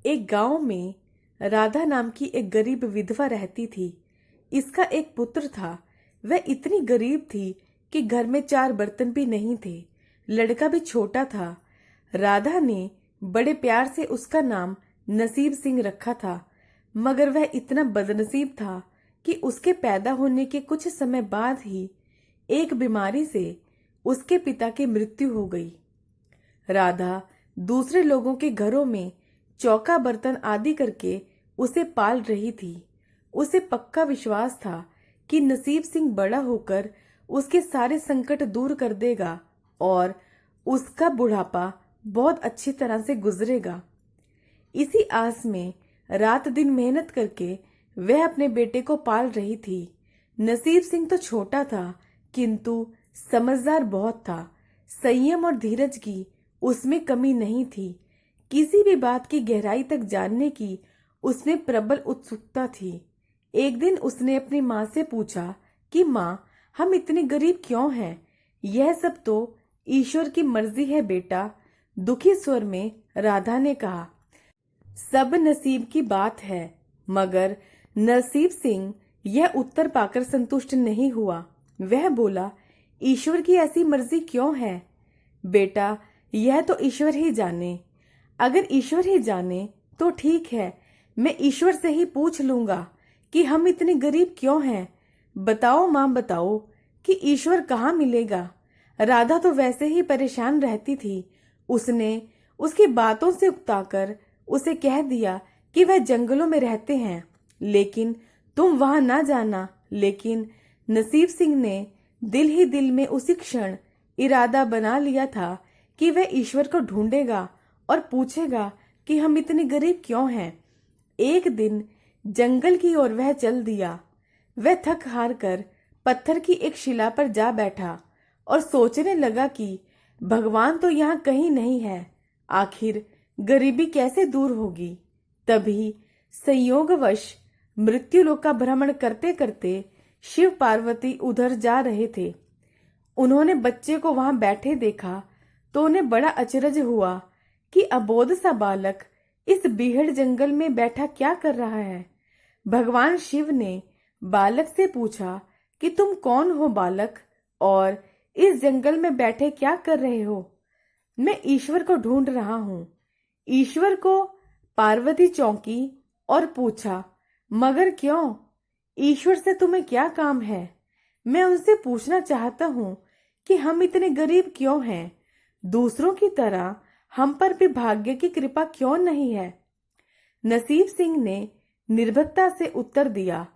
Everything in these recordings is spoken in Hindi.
एक गांव में राधा नाम की एक गरीब विधवा रहती थी। इसका एक पुत्र था। वह इतनी गरीब थी कि घर में 4 बर्तन भी नहीं थे। लड़का भी छोटा था। राधा ने बड़े प्यार से उसका नाम नसीब सिंह रखा था, मगर वह इतना बदनसीब था कि उसके पैदा होने के कुछ समय बाद ही एक बीमारी से उसके पिता की मृत्यु हो गई। राधा दूसरे लोगों के घरों में चौका बर्तन आदि करके उसे पाल रही थी। उसे पक्का विश्वास था कि नसीब सिंह बड़ा होकर उसके सारे संकट दूर कर देगा और उसका बुढ़ापा बहुत अच्छी तरह से गुजरेगा। इसी आस में रात दिन मेहनत करके वह अपने बेटे को पाल रही थी। नसीब सिंह तो छोटा था, किंतु समझदार बहुत था। संयम और धीरज की उसमें कमी नहीं थी। किसी भी बात की गहराई तक जानने की उसमें प्रबल उत्सुकता थी। एक दिन उसने अपनी माँ से पूछा कि माँ, हम इतने गरीब क्यों हैं? यह सब तो ईश्वर की मर्जी है बेटा, दुखी स्वर में राधा ने कहा। सब नसीब की बात है। मगर नसीब सिंह यह उत्तर पाकर संतुष्ट नहीं हुआ। वह बोला, ईश्वर की ऐसी मर्जी क्यों है? बेटा, यह तो ईश्वर ही जाने। अगर ईश्वर ही जाने तो ठीक है, मैं ईश्वर से ही पूछ लूंगा कि हम इतने गरीब क्यों हैं। बताओ माँ, बताओ कि ईश्वर कहाँ मिलेगा। राधा तो वैसे ही परेशान रहती थी। उसने उसकी बातों से उकताकर उसे कह दिया कि वह जंगलों में रहते हैं, लेकिन तुम वहां ना जाना। लेकिन नसीब सिंह ने दिल ही दिल में उसी क्षण इरादा बना लिया था कि वह ईश्वर को ढूंढेगा और पूछेगा कि हम इतने गरीब क्यों हैं। एक दिन जंगल की ओर वह चल दिया। वह थक हार कर पत्थर की एक शिला पर जा बैठा और सोचने लगा कि भगवान तो यहाँ कहीं नहीं है। आखिर गरीबी कैसे दूर होगी? तभी संयोगवश मृत्युलोक का भ्रमण करते करते शिव पार्वती उधर जा रहे थे। उन्होंने बच्चे को वहां बैठे देखा तो उन्हें बड़ा अचरज हुआ कि अबोध सा बालक इस बीहड़ जंगल में बैठा क्या कर रहा है। भगवान शिव ने बालक से पूछा कि तुम कौन हो बालक, और इस जंगल में बैठे क्या कर रहे हो? मैं ईश्वर को ढूंढ रहा हूँ। ईश्वर को पार्वती चौंकी और पूछा, मगर क्यों? ईश्वर से तुम्हें क्या काम है? मैं उनसे पूछना चाहता हूँ कि हम इतने गरीब क्यों हैं? दूसरों की तरह हम पर भी भाग्य की कृपा क्यों नहीं है? नसीब सिंह ने निर्भीकता से उत्तर दिया।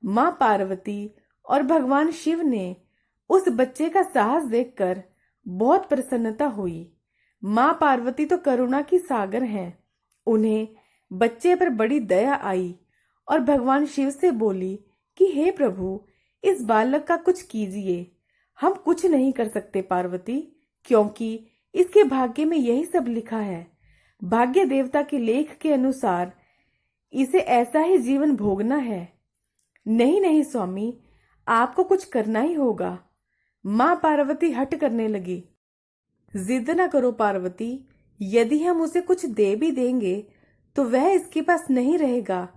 माँ पार्वती और भगवान शिव ने उस बच्चे का साहस देखकर बहुत प्रसन्नता हुई। माँ पार्वती तो करुणा की सागर हैं। उन्हें बच्चे पर बड़ी दया आई और भगवान शिव से बोली कि हे प्रभु, इस बालक का कुछ कीजिए। हम कुछ नहीं कर सकते पार्वती, क्योंकि इसके भाग्य में यही सब लिखा है। भाग्य देवता के लेख के अनुसार इसे ऐसा ही जीवन भोगना है। नहीं नहीं स्वामी, आपको कुछ करना ही होगा। माँ पार्वती हट करने लगी। जिद न करो पार्वती, यदि हम उसे कुछ दे भी देंगे तो वह इसके पास नहीं रहेगा।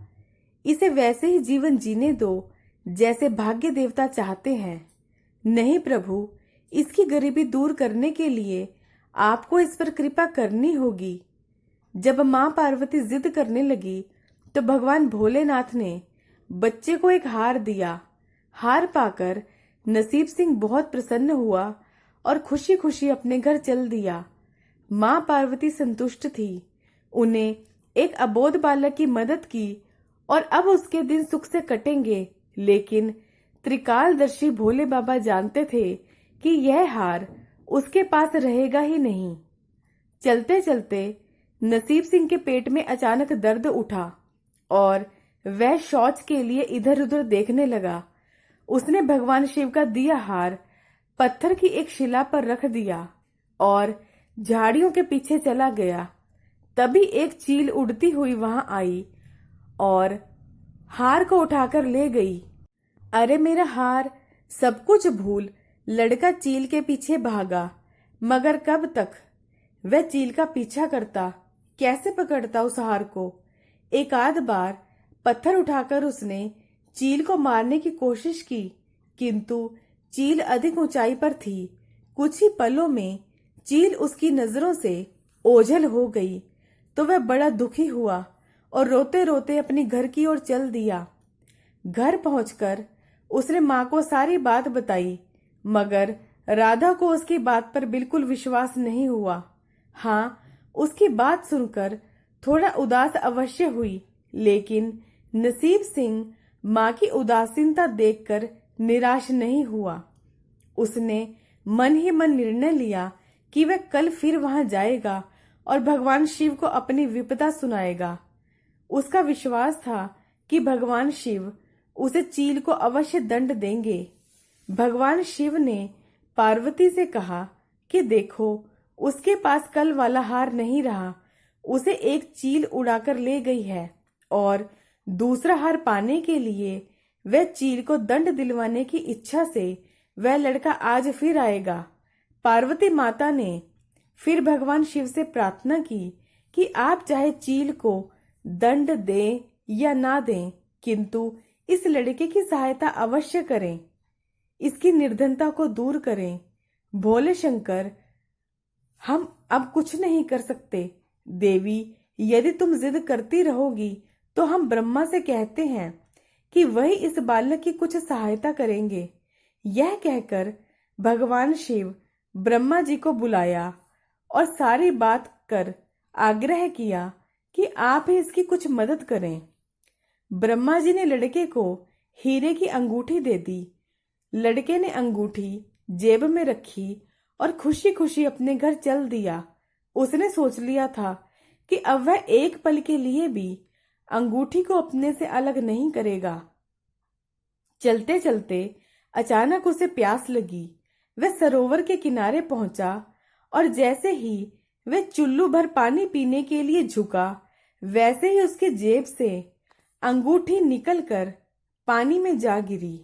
इसे वैसे ही जीवन जीने दो जैसे भाग्य देवता चाहते हैं। नहीं प्रभु, इसकी गरीबी दूर करने के लिए आपको इस पर कृपा करनी होगी। जब माँ पार्वती जिद करने लगी तो भगवान भोलेनाथ ने बच्चे को एक हार दिया। हार पाकर नसीब सिंह बहुत प्रसन्न हुआ और खुशी खुशी अपने घर चल दिया। माँ पार्वती संतुष्ट थी। उन्हें एक अबोध बालक की मदद की और अब उसके दिन सुख से कटेंगे। लेकिन त्रिकालदर्शी भोले बाबा जानते थे कि यह हार उसके पास रहेगा ही नहीं। चलते चलते नसीब सिंह के पेट में अचानक दर्द उठा और वह शौच के लिए इधर उधर देखने लगा। उसने भगवान शिव का दिया हार पत्थर की एक शिला पर रख दिया और झाड़ियों के पीछे चला गया। तभी एक चील उड़ती हुई वहां आई और हार को उठाकर ले गई। अरे मेरा हार! सब कुछ भूल लड़का चील के पीछे भागा। मगर कब तक? वह चील का पीछा करता, कैसे पकड़ता उस हार को। एक आध बार पत्थर उठाकर उसने चील को मारने की कोशिश की, किंतु चील अधिक ऊंचाई पर थी। कुछ ही पलों में चील उसकी नजरों से ओझल हो गई तो वह बड़ा दुखी हुआ और रोते रोते अपने घर की ओर चल दिया। घर पहुंचकर उसने माँ को सारी बात बताई, मगर राधा को उसकी बात पर बिल्कुल विश्वास नहीं हुआ। हाँ, उसकी बात सुनकर थोड़ा उदास अवश्य हुई, लेकिन नसीब सिंह माँ की उदासीनता देखकर निराश नहीं हुआ। उसने मन ही मन निर्णय लिया कि वह कल फिर वहां जाएगा और भगवान शिव को अपनी विपदा सुनाएगा। उसका विश्वास था कि भगवान शिव उसे चील को अवश्य दंड देंगे। भगवान शिव ने पार्वती से कहा कि देखो, उसके पास कल वाला हार नहीं रहा, उसे एक चील उड़ाकर ले गई है और दूसरा हार पाने के लिए वह चील को दंड दिलवाने की इच्छा से वह लड़का आज फिर आएगा। पार्वती माता ने फिर भगवान शिव से प्रार्थना की कि आप चाहे चील को दंड दें या ना दें, किंतु इस लड़के की सहायता अवश्य करें, इसकी निर्धनता को दूर करें। भोले शंकर, हम अब कुछ नहीं कर सकते। देवी, यदि तुम जिद करती रहोगी तो हम ब्रह्मा से कहते हैं कि वही इस बालक की कुछ सहायता करेंगे। यह कहकर भगवान शिव ब्रह्मा जी को बुलाया और सारी बात कर आग्रह किया कि आप ही इसकी कुछ मदद करें। ब्रह्मा जी ने लड़के को हीरे की अंगूठी दे दी। लड़के ने अंगूठी जेब में रखी और खुशी खुशी अपने घर चल दिया। उसने सोच लिया था कि अब वह एक पल के लिए भी अंगूठी को अपने से अलग नहीं करेगा। चलते चलते अचानक उसे प्यास लगी। वह सरोवर के किनारे पहुंचा और जैसे ही वह चुल्लू भर पानी पीने के लिए झुका, वैसे ही उसके जेब से अंगूठी निकलकर पानी में जा गिरी।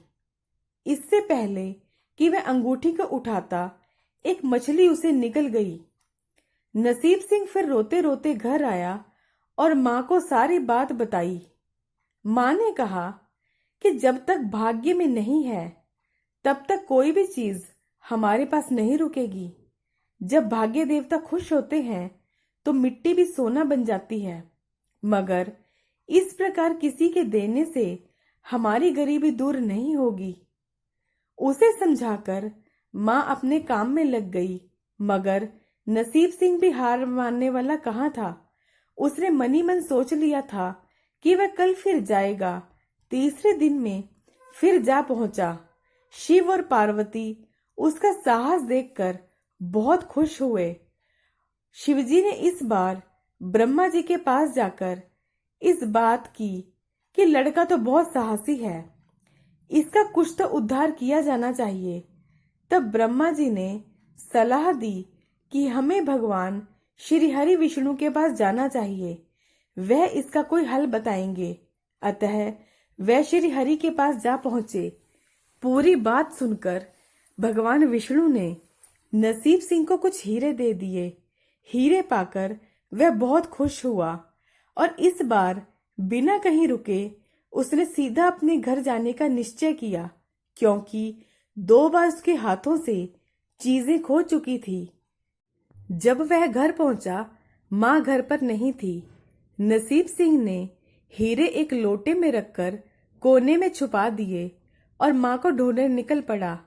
इससे पहले कि वह अंगूठी को उठाता, एक मछली उसे निगल गई। नसीब सिंह फिर रोते रोते घर आया और माँ को सारी बात बताई। माँ ने कहा कि जब तक भाग्य में नहीं है, तब तक कोई भी चीज हमारे पास नहीं रुकेगी। जब भाग्य देवता खुश होते हैं तो मिट्टी भी सोना बन जाती है, मगर इस प्रकार किसी के देने से हमारी गरीबी दूर नहीं होगी। उसे समझाकर माँ अपने काम में लग गई, मगर नसीब सिंह भी हार मानने वाला कहाँ था। उसने मनी मन सोच लिया था कि वह कल फिर जाएगा। तीसरे दिन में फिर जा पहुंचा। शिव और पार्वती उसका साहस देखकर बहुत खुश हुए। शिवजी ने इस बार ब्रह्मा जी के पास जाकर इस बात की कि लड़का तो बहुत साहसी है, इसका कुछ तो उद्धार किया जाना चाहिए। तब ब्रह्मा जी ने सलाह दी कि हमें भगवान श्री हरि विष्णु के पास जाना चाहिए, वह इसका कोई हल बताएंगे। अतः वह श्री हरि के पास जा पहुंचे। पूरी बात सुनकर भगवान विष्णु ने नसीब सिंह को कुछ हीरे दे दिए। हीरे पाकर वह बहुत खुश हुआ और इस बार बिना कहीं रुके उसने सीधा अपने घर जाने का निश्चय किया, क्योंकि 2 बार उसके हाथों से चीजें खो चुकी थी। जब वह घर पहुंचा, माँ घर पर नहीं थी। नसीब सिंह ने हीरे एक लोटे में रखकर कोने में छुपा दिए और माँ को ढूंढने निकल पड़ा।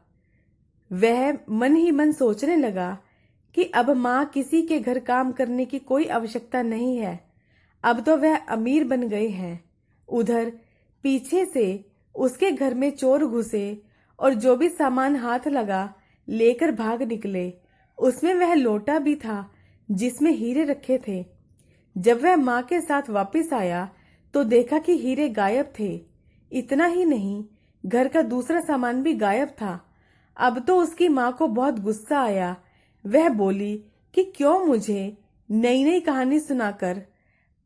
वह मन ही मन सोचने लगा कि अब माँ किसी के घर काम करने की कोई आवश्यकता नहीं है, अब तो वह अमीर बन गए हैं। उधर पीछे से उसके घर में चोर घुसे और जो भी सामान हाथ लगा लेकर भाग निकले। उसमें वह लोटा भी था जिसमें हीरे रखे थे। जब वह माँ के साथ वापस आया तो देखा कि हीरे गायब थे। इतना ही नहीं, घर का दूसरा सामान भी गायब था। अब तो उसकी माँ को बहुत गुस्सा आया। वह बोली कि क्यों मुझे नई नई कहानी सुनाकर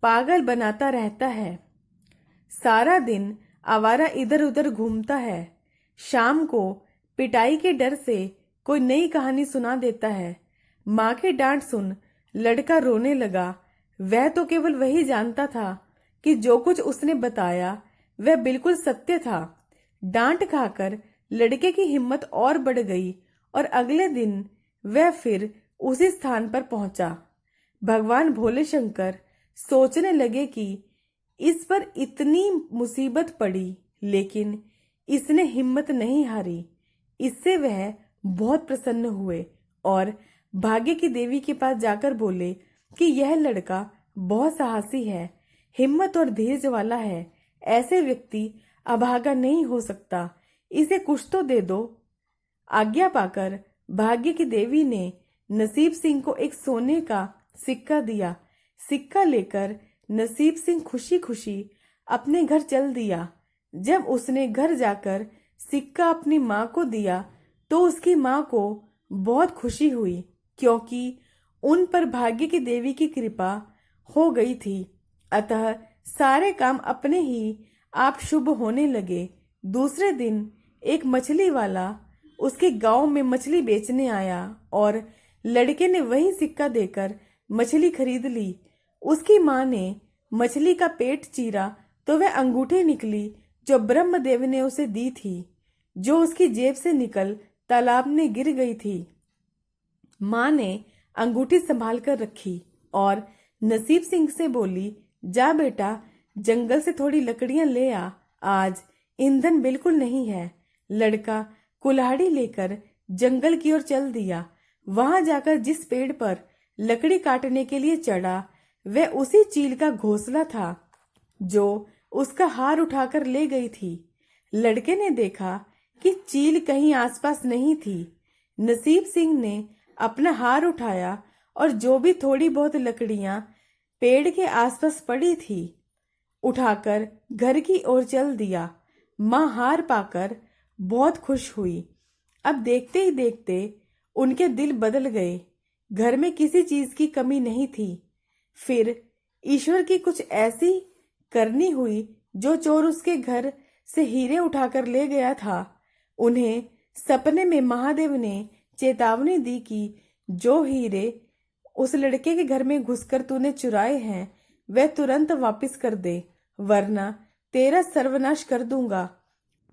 पागल बनाता रहता है। सारा दिन आवारा इधर उधर घूमता है। शाम को पिटाई के डर से कोई नई कहानी सुना देता है। माँ की डांट सुन लड़का रोने लगा। वह तो केवल वही जानता था कि जो कुछ उसने बताया वह बिल्कुल सत्य था। डांट खाकर लड़के की हिम्मत और बढ़ गई और अगले दिन वह फिर उसी स्थान पर पहुंचा। भगवान भोले शंकर सोचने लगे कि इस पर इतनी मुसीबत पड़ी, लेकिन इसने हिम्मत नहीं हारी। इससे वह बहुत प्रसन्न हुए और भाग्य की देवी के पास जाकर बोले कि यह लड़का बहुत साहसी है, हिम्मत और धीरज वाला है। ऐसे व्यक्ति अभागा नहीं हो सकता, इसे कुछ तो दे दो। आज्ञा पाकर भाग्य की देवी ने नसीब सिंह को एक सोने का सिक्का दिया। सिक्का लेकर नसीब सिंह खुशी खुशी अपने घर चल दिया। जब उसने घर जाकर सिक्का अपनी माँ को दिया तो उसकी माँ को बहुत खुशी हुई, क्योंकि उन पर भाग्य की देवी की कृपा हो गई थी। अतः सारे काम अपने ही आप शुभ होने लगे। दूसरे दिन एक मछली वाला उसके गांव में मछली बेचने आया और लड़के ने वही सिक्का देकर मछली खरीद ली। उसकी माँ ने मछली का पेट चीरा तो वह अंगूठी निकली जो ब्रह्मदेव ने उसे दी थी, जो उसकी जेब से निकल तालाब में गिर गई थी। माँ ने अंगूठी संभाल कर रखी और नसीब सिंह से बोली, जा बेटा, जंगल से थोड़ी लकड़ियां ले आ, आज ईंधन बिल्कुल नहीं है। लड़का कुल्हाड़ी लेकर जंगल की ओर चल दिया। वहां जाकर जिस पेड़ पर लकड़ी काटने के लिए चढ़ा वह उसी चील का घोंसला था जो उसका हार उठाकर ले गई थी। लड़के ने देखा कि चील कहीं आसपास नहीं थी। नसीब सिंह ने अपना हार उठाया और जो भी थोड़ी बहुत लकड़ियां पेड़ के आसपास पड़ी थी उठाकर घर की ओर चल दिया। माँ हार पाकर बहुत खुश हुई। अब देखते ही देखते उनके दिल बदल गए। घर में किसी चीज की कमी नहीं थी। फिर ईश्वर की कुछ ऐसी करनी हुई, जो चोर उसके घर से हीरे उठाकर ले गया था, उन्हें सपने में महादेव ने चेतावनी दी कि जो हीरे उस लड़के के घर में घुसकर तूने चुराए हैं वह तुरंत वापस कर दे, वरना तेरा सर्वनाश कर दूंगा।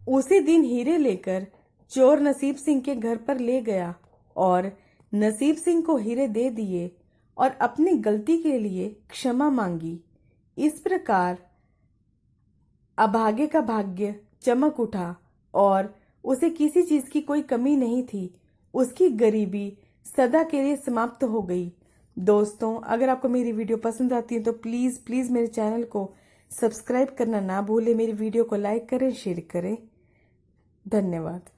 उसी दिन हीरे लेकर चोर नसीब सिंह के घर पर ले गया और नसीब सिंह को हीरे दे दिए और अपनी गलती के लिए क्षमा मांगी। इस प्रकार अभागे का भाग्य चमक उठा और उसे किसी चीज की कोई कमी नहीं थी। उसकी गरीबी सदा के लिए समाप्त हो गई। दोस्तों, अगर आपको मेरी वीडियो पसंद आती है तो प्लीज मेरे चैनल को सब्सक्राइब करना ना भूलें। मेरी वीडियो को लाइक करें, शेयर करें। धन्यवाद।